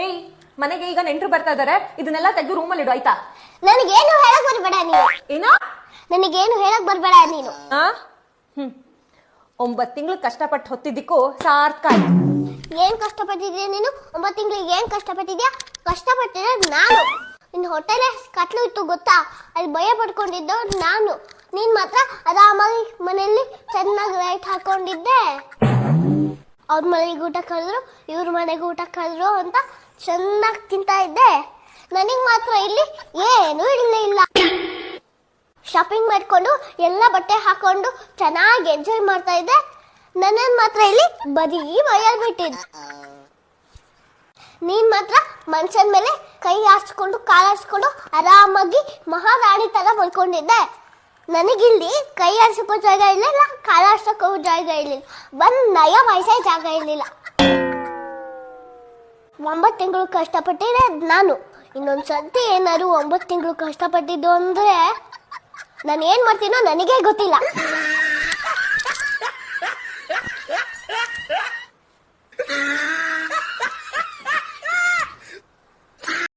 ಏಯ್, ಮನೆಗೆ ಈಗ ನೆಂಟರು ಬರ್ತಾ ಇದಾರೆ, ಇದನ್ನೆಲ್ಲ ತೆಗೆದು ರೂಮಲ್ಲಿ ಇಡು ಆಯ್ತಾ? ನನಗೇನು ಹೇಳಕ್ ಬರ್ಬೇಡ ನೀನು. ಏನೋ ನನಗೇನು ಹೇಳಕ್ ಬರ್ಬೇಡ ನೀನು. 9 ತಿಂಗಳು ಕಷ್ಟಪಟ್ಟು ಹೊತ್ತಿದ್ದಕ್ಕೂ ಸಾರ್ಥಕ ಆಯ್ತು. ಏನ್ ಕಷ್ಟಪಟ್ಟಿದ್ಯಾ ನೀನು? 9 ತಿಂಗಳಿಗೆ ಏನ್ ಕಷ್ಟಪಟ್ಟಿದ್ಯಾ? ಕಷ್ಟಪಟ್ಟಿರೋದು ನಾನು. ನಿನ್ನ ಹೊಟ್ಟೆಲೆ ಕತ್ಲು ಇತ್ತು ಗೊತ್ತಾ? ಅಲ್ಲಿ ಭಯ ಪಡ್ಕೊಂಡಿದ್ದು ನಾನು. ನೀನ್ ಮಾತ್ರ ಆರಾಮಾಗಿ ಮನೆಯಲ್ಲಿ ಚೆನ್ನಾಗಿ ಲೈಟ್ ಹಾಕೊಂಡಿದ್ದೆ. ಅವ್ರ ಮನೆಗೆ ಊಟ ಕರೆದ್ರು, ಇವ್ರ ಮನೆಗೆ ಊಟ ಕರೆದ್ರು ಅಂತ ಚೆನ್ನಾಗಿ ತಿಂತಾ ಇದ್ದೆ. ನನಗ್ ಮಾತ್ರ ಇಲ್ಲಿ ಏನೂ ಇಲ್ಲ. ಶಾಪಿಂಗ್ ಮಾಡ್ಕೊಂಡು ಎಲ್ಲ ಬಟ್ಟೆ ಹಾಕೊಂಡು ಚೆನ್ನಾಗಿ ಎಂಜಾಯ್ ಮಾಡ್ತಾ ಇದ್ದೆ. ನನ್ನನ್ ಮಾತ್ರ ಇಲ್ಲಿ ಬರೀ ಬಯಲ್ ಬಿಟ್ಟಿದ್ದು. ನೀನ್ ಮಾತ್ರ ಮನುಷ್ಯನ ಮೇಲೆ ಕೈ ಹಾಸ್ಕೊಂಡು ಕಾಲು ಹಾಸ್ಕೊಂಡು ಆರಾಮಾಗಿ ಮಹಾರಾಣಿ ತರ ಮಲ್ಕೊಂಡಿದ್ದೆ. ನನಗಿಲ್ಲಿ ಕೈ ಆಡ್ಸಕ್ಕೂ ಜಾಗ ಇರಲಿಲ್ಲ, ಕಾಲು ಹಾರ್ಸಕ್ಕೂ ಜಾಗ ಇರಲಿಲ್ಲ, ನಯ ವಯಸ್ಸೇ ಜಾಗ ಇರಲಿಲ್ಲ. 9 ತಿಂಗಳು ಕಷ್ಟಪಟ್ಟಿದ್ದೆ ನಾನು. ಇನ್ನೊಂದ್ಸತಿ ಏನಾದ್ರು 9 ತಿಂಗಳು ಕಷ್ಟಪಟ್ಟಿದ್ದು ಅಂದ್ರೆ ನಾನು ಏನ್ ಮಾಡ್ತೀನೋ ನನಗೇ ಗೊತ್ತಿಲ್ಲ.